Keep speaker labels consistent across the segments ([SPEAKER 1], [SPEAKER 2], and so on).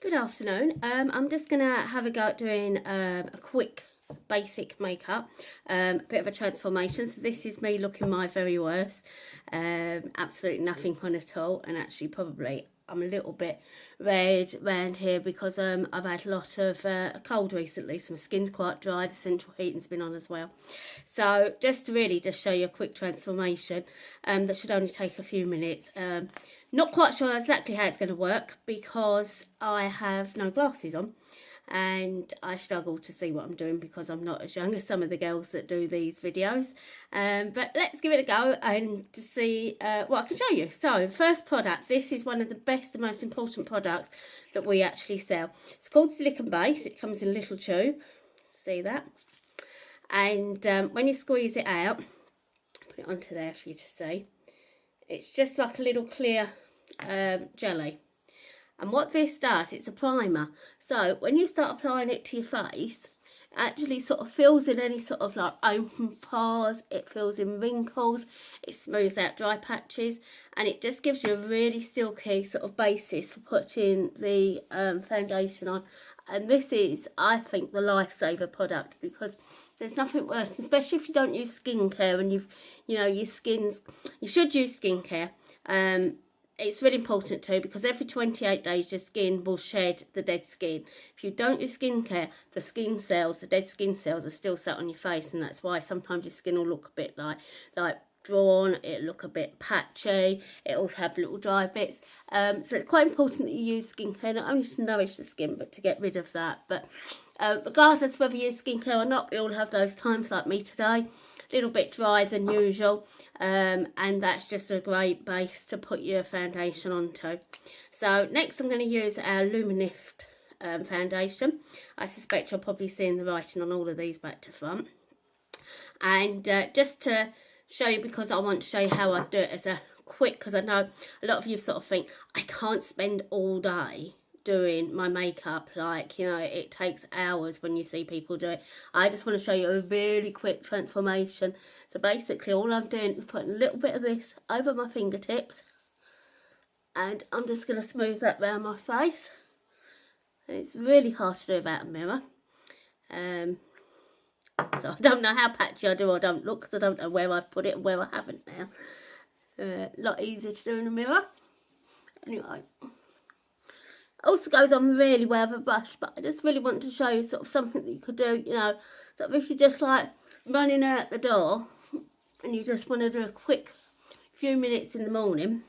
[SPEAKER 1] Good afternoon. I'm just going to have a go at doing a quick basic makeup, a bit of a transformation. So this is me looking my very worst, absolutely nothing on at all, and actually probably I'm a little bit red around here because I've had a lot of cold recently, so my skin's quite dry, the central heating's been on as well. So just to really just show you a quick transformation that should only take a few minutes. Not quite sure exactly how it's going to work because I have no glasses on and I struggle to see what I'm doing because I'm not as young as some of the girls that do these videos. But let's give it a go and to see what I can show you. So the first product, this is one of the best and most important products that we actually sell. It's called Silicone Base. It comes in a little tube. See that? And when you squeeze it out, put it onto there for you to see. It's just like a little clear jelly. And what this does, it's a primer. So when you start applying it to your face, it actually sort of fills in any sort of like open pores, it fills in wrinkles, it smooths out dry patches, and it just gives you a really silky sort of basis for putting the foundation on. And this is, I think, the lifesaver product because there's nothing worse, especially if you don't use skincare and your skin's, you should use skincare. It's really important too because every 28 days your skin will shed the dead skin. If you don't use skincare, the skin cells, the dead skin cells are still sat on your face, and that's why sometimes your skin will look a bit like drawn, it'll look a bit patchy, it'll have little dry bits. So it's quite important that you use skincare, not only to nourish the skin, but to get rid of that. But regardless whether you use skincare or not, we all have those times like me today. A little bit drier than usual, and that's just a great base to put your foundation onto. So next I'm going to use our Luminift foundation. I suspect you're probably seeing the writing on all of these back to front. And just to show you, because I want to show you how I do it as a quick, because I know a lot of you sort of think I can't spend all day doing my makeup, like, it takes hours when you see people do it. I just want to show you a really quick transformation. So basically all I'm doing is putting a little bit of this over my fingertips, and I'm just going to smooth that around my face. And it's really hard to do without a mirror. So I don't know how patchy I do or don't look because I don't know where I've put it and where I haven't now. A lot easier to do in a mirror. Anyway. Also goes on really well with a brush, but I just really want to show you sort of something that you could do, sort of if you're just like running out the door and you just want to do a quick few minutes in the morning,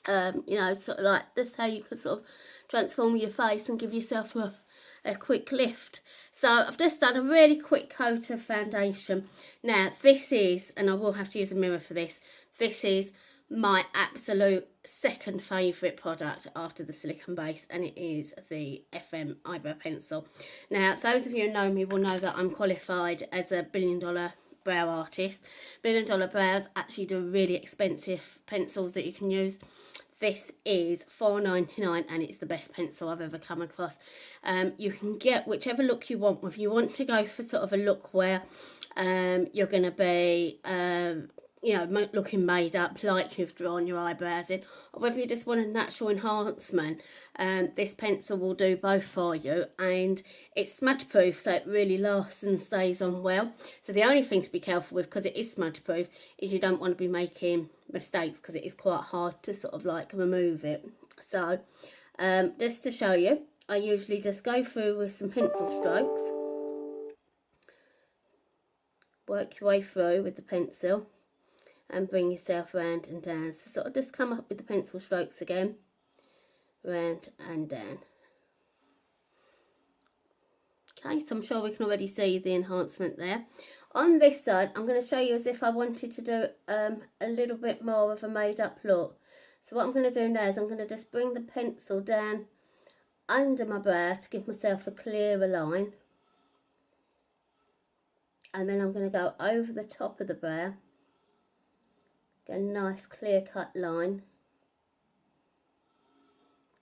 [SPEAKER 1] sort of like this, how you could sort of transform your face and give yourself a quick lift. So I've just done a really quick coat of foundation. Now this is, and I will have to use a mirror for this, this is my absolute second favourite product after the Silicone Base, and it is the FM Eyebrow Pencil. Now those of you who know me will know that I'm qualified as a $1 billion brow artist. $1 billion brows actually do really expensive pencils that you can use. This is $4.99 and it's the best pencil I've ever come across. You can get whichever look you want. If you want to go for sort of a look where you're going to be looking made up like you've drawn your eyebrows in, or whether you just want a natural enhancement, this pencil will do both for you, and it's smudge proof, so it really lasts and stays on well. So the only thing to be careful with, because it is smudge proof, is you don't want to be making mistakes because it is quite hard to sort of like remove it. So just to show you, I usually just go through with some pencil strokes, work your way through with the pencil and bring yourself round and down. So sort of just come up with the pencil strokes again, round and down. Okay, so I'm sure we can already see the enhancement there. On this side, I'm going to show you as if I wanted to do a little bit more of a made up look. So what I'm going to do now is I'm going to just bring the pencil down under my brow to give myself a clearer line. And then I'm going to go over the top of the brow. Get a nice clear cut line,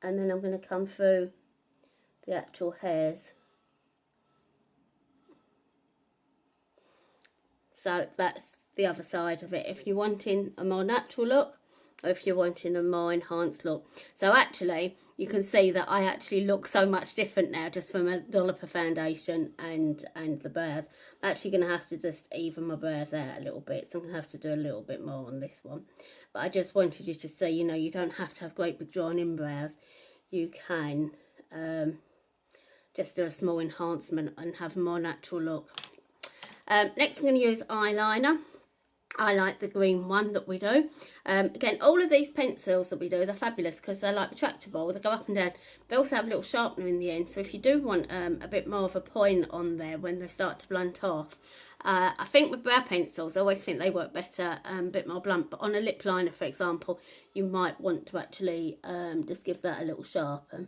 [SPEAKER 1] and then I'm going to come through the actual hairs. So that's the other side of it. If you're wanting a more natural look, or if you're wanting a more enhanced look. So actually, you can see that I actually look so much different now just from a dollop foundation and the brows. I'm actually going to have to just even my brows out a little bit, so I'm going to have to do a little bit more on this one. But I just wanted you to see, you know, you don't have to have great big drawn in brows. You can just do a small enhancement and have a more natural look. Next I'm going to use eyeliner. I like the green one that we do. Again, all of these pencils that we do, they're fabulous because they're like retractable. They go up and down. They also have a little sharpener in the end. So if you do want a bit more of a point on there when they start to blunt off, I think with brow pencils, I always think they work better, a bit more blunt. But on a lip liner, for example, you might want to actually just give that a little sharpen.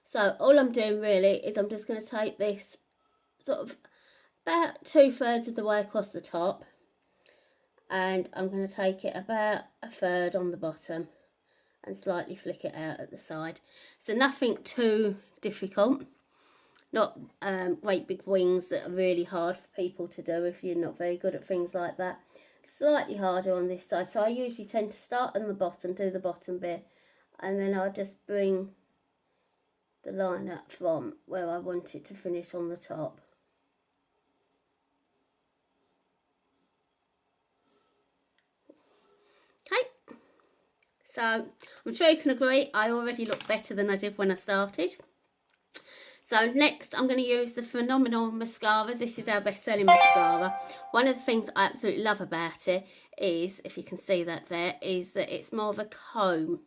[SPEAKER 1] So all I'm doing really is I'm just going to take this sort of about 2/3 of the way across the top. And I'm going to take it about 1/3 on the bottom and slightly flick it out at the side. So nothing too difficult. Not great big wings that are really hard for people to do if you're not very good at things like that. Slightly harder on this side. So I usually tend to start on the bottom, do the bottom bit, and then I'll just bring the line up from where I want it to finish on the top. Okay, so I'm sure you can agree I already look better than I did when I started. So next I'm going to use the Phenomenal mascara. This is our best-selling mascara. One of the things I absolutely love about it is, if you can see that there, is that it's more of a comb.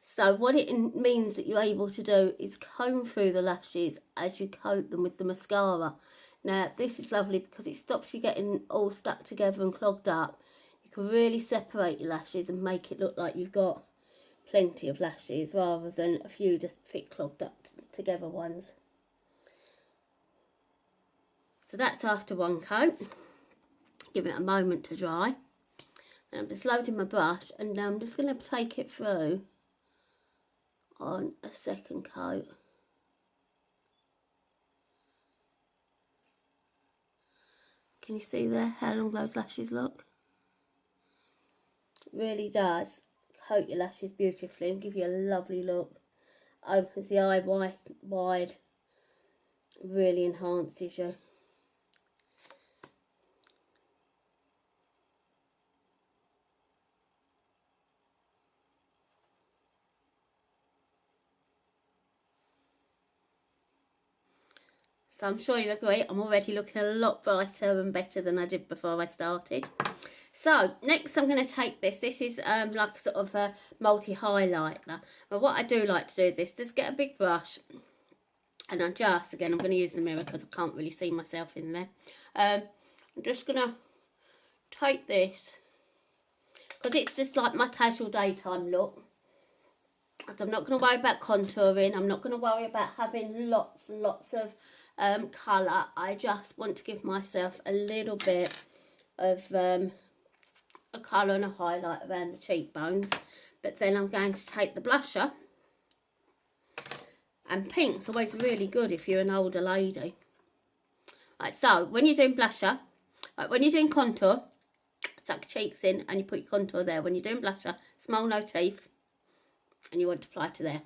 [SPEAKER 1] So what it means that you're able to do is comb through the lashes as you coat them with the mascara. Now this is lovely because it stops you getting all stuck together and clogged up. You can really separate your lashes and make it look like you've got plenty of lashes rather than a few just thick clogged up together ones. So that's after one coat. Give it a moment to dry. And I'm just loading my brush and now I'm just going to take it through on a second coat. Can you see there how long those lashes look? It really does coat your lashes beautifully and give you a lovely look. Opens the eye wide, really enhances you. So I'm sure you'll agree, I'm already looking a lot brighter and better than I did before I started. So next I'm going to take this. This is like sort of a multi-highlighter. But what I do like to do is this, just get a big brush and adjust. Again, I'm going to use the mirror because I can't really see myself in there. I'm just going to take this because it's just like my casual daytime look. I'm not going to worry about contouring. I'm not going to worry about having lots and lots of colour. I just want to give myself a little bit of a colour and a highlight around the cheekbones. But then I'm going to take the blusher, and pink's always really good if you're an older lady. Right, so when you're doing blusher, when you're doing contour, tuck your cheeks in and you put your contour there. When you're doing blusher, smile, no teeth, and you want to apply to there.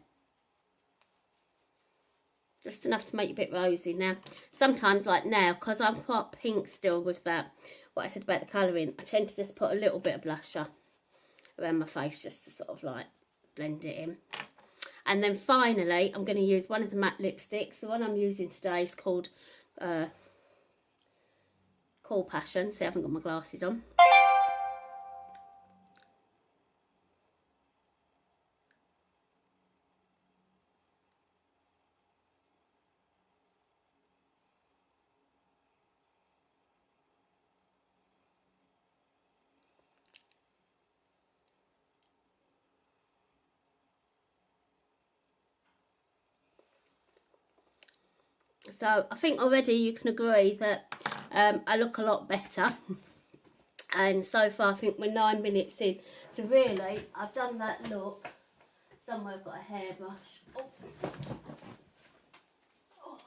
[SPEAKER 1] Just enough to make you a bit rosy. Now, sometimes like now, because I'm quite pink still with that, what I said about the colouring, I tend to just put a little bit of blusher around my face just to sort of like blend it in. And then finally, I'm going to use one of the matte lipsticks. The one I'm using today is called Cool Passion. See, I haven't got my glasses on. So I think already you can agree that I look a lot better. And so far I think we're 9 minutes in. So really, I've done that look. Somewhere I've got a hairbrush. Oh.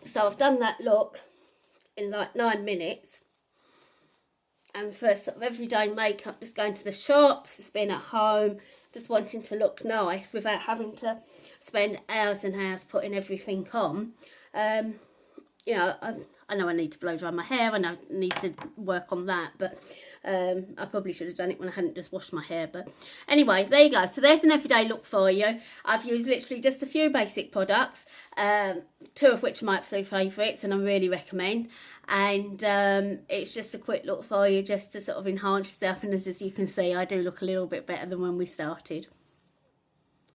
[SPEAKER 1] So I've done that look in like 9 minutes. and for sort of everyday makeup, just going to the shops, just being at home, just wanting to look nice without having to spend hours and hours putting everything on. You know, I know I need to blow dry my hair, and I need to work on that, but I probably should have done it when I hadn't just washed my hair. But anyway, there you go. So there's an everyday look for you. I've used literally just a few basic products, 2 of which are my absolute favourites, and I really recommend. And it's just a quick look for you, just to sort of enhance yourself. And as you can see, I do look a little bit better than when we started.